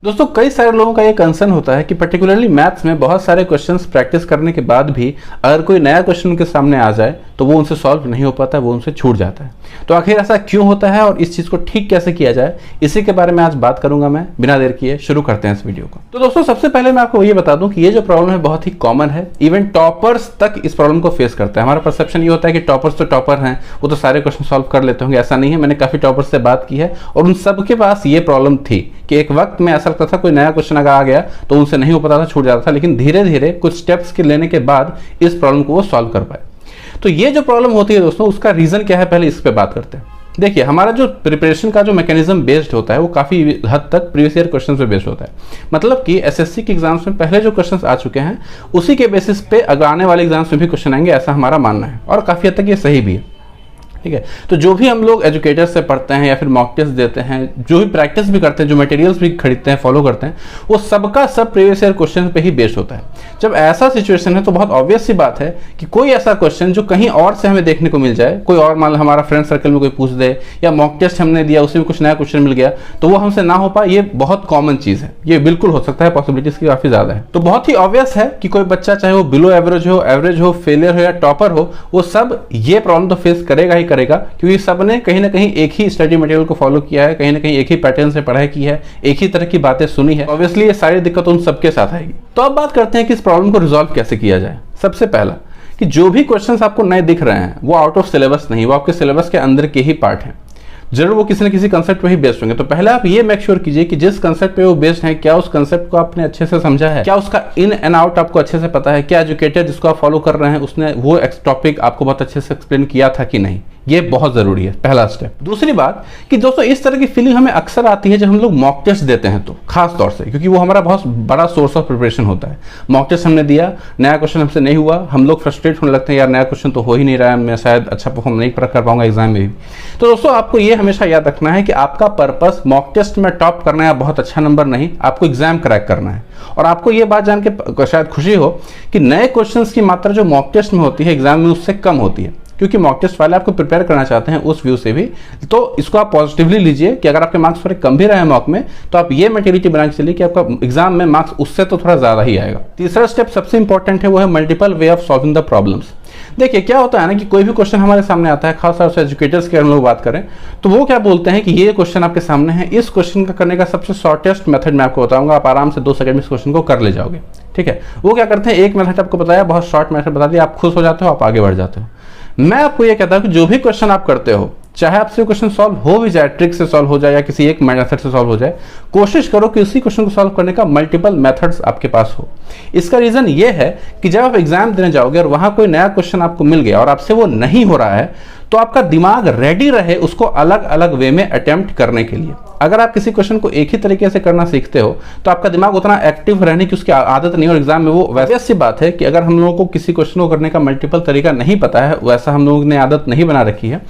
दोस्तों कई सारे लोगों का ये कंसर्न होता है कि पर्टिकुलरली मैथ्स में बहुत सारे क्वेश्चंस प्रैक्टिस करने के बाद भी अगर कोई नया क्वेश्चन उनके सामने आ जाए तो वो उनसे सॉल्व नहीं हो पाता है, वो उनसे छूट जाता है। तो आखिर ऐसा क्यों होता है और इस चीज़ को ठीक कैसे किया जाए, इसी के बारे में आज बात करूंगा मैं। बिना देर किए शुरू करते हैं इस वीडियो को। तो दोस्तों सबसे पहले मैं आपको ये बता दूं कि ये जो प्रॉब्लम है बहुत ही कॉमन है। इवन टॉपर्स तक इस प्रॉब्लम को फेस करते हैं। हमारा परसेप्शन ये होता है कि टॉपर्स तो टॉपर हैं, वो तो सारे क्वेश्चन सॉल्व कर लेते होंगे। ऐसा नहीं है। मैंने काफ़ी टॉपर्स से बात की है और उन सबके पास ये प्रॉब्लम थी कि एक वक्त में ऐसा लगता था कोई नया क्वेश्चन अगर आ गया तो उनसे नहीं हो पाता था, छूट जाता था, लेकिन धीरे धीरे कुछ स्टेप्स के लेने के बाद इस प्रॉब्लम को वो सॉल्व कर पाए। तो ये जो प्रॉब्लम होती है दोस्तों, उसका रीजन क्या है, पहले इस पे बात करते हैं। देखिए, हमारा जो प्रिपरेशन का जो मैकेनिज्म बेस्ड होता है वो काफ़ी हद तक प्रीवियस ईयर क्वेश्चन पे बेस्ड होता है। मतलब कि एसएससी के एग्जाम्स में पहले जो क्वेश्चंस आ चुके हैं उसी के बेसिस पे अगर आने वाले एग्जाम्स में भी क्वेश्चन आएंगे, ऐसा हमारा मानना है और काफ़ी हद तक ये सही भी है। ठीक है। तो जो भी हम लोग एजुकेटर से पढ़ते हैं या फिर मॉक टेस्ट देते हैं, जो भी प्रैक्टिस भी करते हैं, जो मटेरियल्स भी खरीदते हैं, फॉलो करते हैं, वो सबका सब प्रीवियस ईयर क्वेश्चन पे ही बेस्ड होता है। जब ऐसा सिचुएशन है तो बहुत ऑब्वियस सी बात है कि कोई ऐसा क्वेश्चन जो कहीं और से हमें देखने को मिल जाए, कोई और मान लो हमारा फ्रेंड सर्कल में कोई पूछ दे या मॉक टेस्ट हमने दिया उसी में कुछ नया क्वेश्चन मिल गया तो वो हमसे ना हो पाए, ये बहुत कॉमन चीज़ है। ये बिल्कुल हो सकता है, पॉसिबिलिटीज की काफ़ी ज़्यादा है। तो बहुत ही ऑब्वियस है कि कोई बच्चा चाहे वो बिलो एवरेज हो, फेलियर हो या टॉपर हो, वो सब ये प्रॉब्लम तो फेस करेगा ही करेगा, क्योंकि सबने कहीं ना कहीं एक ही स्टडी मटेरियल को फॉलो किया है, कहीं ना कहीं एक ही पैटर्न से पढ़ाई की है, एक ही तरह की बातें सुनी है। ऑब्वियसली ये सारी दिक्कत उन सबके साथ आएगी। तो अब बात करते हैं कि इस प्रॉब्लम को रिजॉल्व कैसे किया जाए। सबसे पहला कि जो भी क्वेश्चंस आपको नए दिख रहे हैं वो आउट ऑफ सिलेबस नहीं, वो आपके सिलेबस के अंदर के ही पार्ट हैं। जरूर वो किसी न किसी कंसेप्ट पे ही बेस्ड होंगे। तो पहले आप ये मेक श्योर कीजिए कि जिस कंसेप्ट पे वो बेस्ड है, क्या उस कंसेप्ट को आपने अच्छे से समझा है, क्या उसका इन एंड आउट आपको अच्छे से पता है, क्या एजुकेटर जिसको आप फॉलो कर रहे हैं उसने वो टॉपिक आपको बहुत अच्छे से एक्सप्लेन किया था कि नहीं। ये बहुत जरूरी है, पहला स्टेप। दूसरी बात कि दोस्तों इस तरह की फीलिंग हमें अक्सर आती है जब हम लोग मॉक टेस्ट देते हैं, तो खास तौर से क्योंकि वो हमारा बहुत बड़ा सोर्स ऑफ प्रिपरेशन होता है। मॉक टेस्ट हमने दिया, नया क्वेश्चन हमसे नहीं हुआ, हम लोग फ्रस्ट्रेट होने लगते हैं, यार नया क्वेश्चन तो हो ही नहीं रहा है, मैं शायद अच्छा परफॉर्म नहीं कर पाऊंगा एग्जाम में भी। तो दोस्तों आपको ये हमेशा याद रखना है कि आपका पर्पस मॉक टेस्ट में टॉप करना है या बहुत अच्छा नंबर नहीं, आपको एग्जाम क्रैक करना है। और आपको ये बात जान के शायद खुशी हो कि नए क्वेश्चंस की मात्रा जो मॉक टेस्ट में होती है एग्जाम में उससे कम होती है, क्योंकि मॉक टेस्ट वाले आपको प्रिपेयर करना चाहते हैं उस व्यू से भी। तो इसको आप पॉजिटिवली लीजिए कि अगर आपके मार्क्स थोड़े कम भी रहे मॉक में तो आप ये मेंटेलिटी बना के चलिए कि आपका एग्जाम में मार्क्स उससे तो थोड़ा ज्यादा ही आएगा। तीसरा स्टेप सबसे इंपॉर्टेंट है, वो है multiple way of solving the problems. देखिए क्या होता है ना कि कोई भी क्वेश्चन हमारे सामने आता है, खासतौर से एजुकेटर्स की हम लोग बात करें तो वो क्या बोलते हैं कि ये क्वेश्चन आपके सामने है, इस क्वेश्चन का करने का सबसे शॉर्टेस्ट मेथड मैं आपको बताऊंगा, आप आराम से 2 सेकंड में इस क्वेश्चन को कर ले जाओगे। ठीक है। वो क्या करते हैं, एक मेथड आपको बताया, बहुत शॉर्ट मेथड बता दिया, आप खुश हो जाते हो, आप आगे बढ़ जाते हो। मैं आपको ये कहता हूं कि जो भी क्वेश्चन आप करते हो, चाहे आपसे क्वेश्चन सॉल्व हो भी जाए, ट्रिक से सॉल्व हो जाए या किसी एक मेथड से सॉल्व हो जाए, कोशिश करो कि उसी क्वेश्चन को सॉल्व करने का मल्टीपल मेथड्स आपके पास हो। इसका रीजन ये है कि जब आप एग्जाम देने जाओगे और वहां कोई नया क्वेश्चन आपको मिल गया और आपसे वो नहीं हो रहा है, तो आपका दिमाग रेडी रहे उसको अलग अलग वे में अटेम्प्ट करने के लिए। अगर आप किसी क्वेश्चन को एक ही तरीके से करना सीखते हो तो आपका दिमाग उतना एक्टिव रहने की उसकी आदत नहीं, और एग्जाम में वो वैसे सी बात है कि अगर हम लोगों को किसी क्वेश्चन को करने का मल्टीपल तरीका नहीं पता है, वैसा हम लोगों ने आदत नहीं बना रखी है,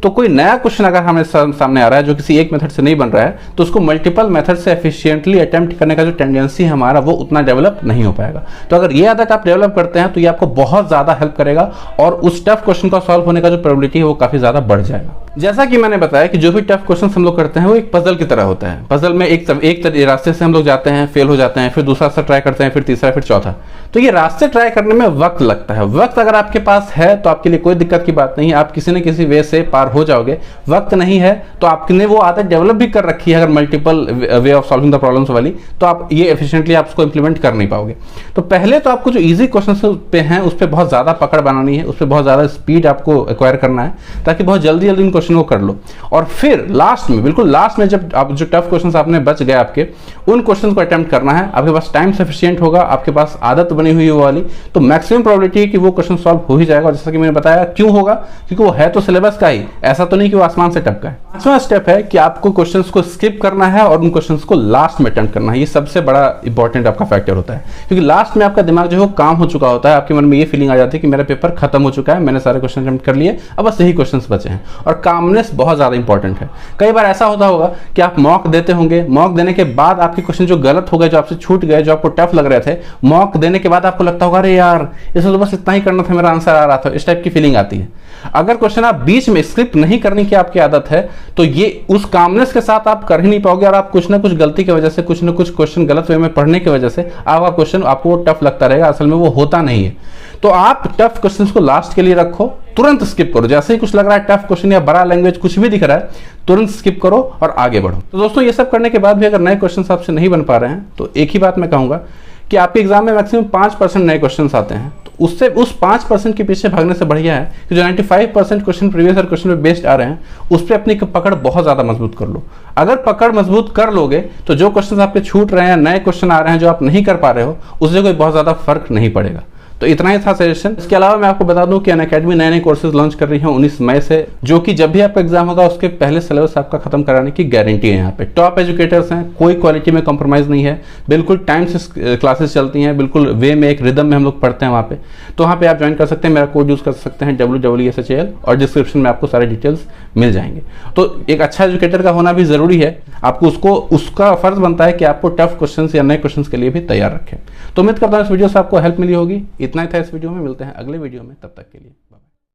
तो कोई नया क्वेश्चन अगर हमें सामने आ रहा है जो किसी एक मेथड से नहीं बन रहा है तो उसको मल्टीपल मेथड से एफिशिएंटली अटेम्प्ट करने का जो टेंडेंसी है हमारा वो उतना डेवलप नहीं हो पाएगा। तो अगर ये आदत आप डेवलप करते हैं तो ये आपको बहुत ज्यादा हेल्प करेगा और उस टफ क्वेश्चन का सॉल्व होने का जो प्रोबेबिलिटी है वो काफी ज्यादा बढ़ जाएगा। जैसा कि मैंने बताया कि जो भी टफ क्वेश्चन हम लोग करते हैं वो एक पजल की तरह होता है। पजल में एक रास्ते से हम लोग जाते हैं, फेल हो जाते हैं, फिर दूसरा रास्ता ट्राई करते हैं, फिर तीसरा, फिर चौथा। तो ये रास्ते ट्राई करने में वक्त लगता है। वक्त अगर आपके पास है तो आपके लिए कोई दिक्कत की बात नहीं है, आप किसी न किसी वे से पार हो जाओगे। वक्त नहीं है तो आपने वो आदत डेवलप भी कर रखी है अगर multiple way of solving the problems वाली, तो आप ये एफिशिएंटली आप उसको इंप्लीमेंट कर नहीं पाओगे। तो पहले तो आपको जो इजी क्वेश्चन पे हैं उस पर बहुत ज्यादा पकड़ बनानी है, उस पर बहुत ज्यादा स्पीड आपको एक्वायर करना है ताकि बहुत जल्दी जल्दी इन क्वेश्चन को कर लो। और फिर लास्ट में, बिल्कुल लास्ट में, जब आप जो टफ क्वेश्चन आपने बच गए आपके, उन क्वेश्चन को अटेम्प्ट करना है। आपके पास टाइम सफिशिएंट होगा, आपके पास आदत बनी हुई वो वाली, तो मैक्सिमम प्रोबेबिलिटी है कि वो क्वेश्चन सॉल्व हो ही जाएगा। और जैसा कि मैंने बताया क्यों होगा, क्योंकि वो है तो सिलेबस का ही, ऐसा तो नहीं कि वो आसमान से टपका है। पांचवा स्टेप है कि आपको क्वेश्चंस को स्किप करना है और उन क्वेश्चंस को लास्ट में अटेम्प्ट करना है। ये सबसे बड़ा इंपॉर्टेंट आपका फैक्टर होता है, क्योंकि लास्ट में आपका दिमाग जो है काम हो चुका होता है, आपके मन में ये फीलिंग आ जाती है कि मेरा पेपर खत्म हो चुका है, मैंने सारे क्वेश्चन अटेम्प्ट कर लिए, अब बस यही क्वेश्चंस बचे हैं। और कामनेस बहुत ज्यादा इंपॉर्टेंट है। कई बार ऐसा होता होगा कि आप मॉक देते होंगे, मॉक देने के बाद आपके क्वेश्चन जो गलत हो गए, जो आपसे छूट गए, जो आपको टफ लग रहे थे, मॉक देने के बाद आपको लगता होगा अरे यार इसमें तो बस इतना ही करना था, मेरा आंसर आ रहा था, इस टाइप की फीलिंग आती है। अगर क्वेश्चन आप बीच में स्किप नहीं करने की आपकी आदत है तो ये उस कामनेस के साथ आप कर ही नहीं पाओगे, और आप कुछ ना कुछ गलती की वजह से, कुछ ना कुछ क्वेश्चन गलत वे में पढ़ने की वजह से आपका क्वेश्चन आपको टफ लगता रहेगा, असल में वो होता नहीं है। तो आप टफ क्वेश्चंस को लास्ट के लिए रखो, तुरंत स्किप करो, जैसे ही कुछ लग रहा है टफ क्वेश्चन या बड़ा लैंग्वेज कुछ भी दिख रहा है तुरंत स्किप करो और आगे बढ़ो। तो दोस्तों ये सब करने के बाद भी अगर नए क्वेश्चंस आपसे नहीं बन पा रहे हैं तो एक ही बात मैं कहूंगा कि आपके एग्जाम में मैक्सिमम 5% नए क्वेश्चंस आते हैं, तो उससे उस 5% के पीछे भागने से बढ़िया है कि जो 95% क्वेश्चन प्रीवियस ईयर क्वेश्चन पे बेस्ड आ रहे हैं उस पर अपनी पकड़ बहुत ज्यादा मजबूत कर लो। अगर पकड़ मजबूत कर लोगे तो जो क्वेश्चन आपके छूट रहे हैं, नए क्वेश्चन आ रहे हैं जो आप नहीं कर पा रहे हो, उससे कोई बहुत ज्यादा फर्क नहीं पड़ेगा। तो इतना ही था सजेशन। इसके अलावा मैं आपको बता दूं कि अनअकैडमी नए नए कोर्सेज लॉन्च कर रही है 19 मई से, जो कि जब भी आपका एग्जाम होगा उसके पहले सिलेबस आपका खत्म कराने की गारंटी है। यहाँ पे टॉप एजुकेटर्स हैं, कोई क्वालिटी में कॉम्प्रोमाइज नहीं है, बिल्कुल टाइम से क्लासेस चलती हैं, बिल्कुल वे में, एक रिदम में हम लोग पढ़ते हैं वहाँ पे। तो वहाँ पे आप ज्वाइन कर सकते हैं, मेरा कोड यूज कर सकते हैं WWSHAL, और डिस्क्रिप्शन में आपको सारे डिटेल्स मिल जाएंगे। तो एक अच्छा एजुकेटर का होना भी जरूरी है, आपको उसका फर्ज बनता है कि आपको टफ क्वेश्चन या नए क्वेश्चन के लिए भी तैयार रखें। तो उम्मीद करता हूँ इस वीडियो से आपको हेल्प मिली होगी। इतना ही था इस वीडियो में, मिलते हैं अगले वीडियो में, तब तक के लिए।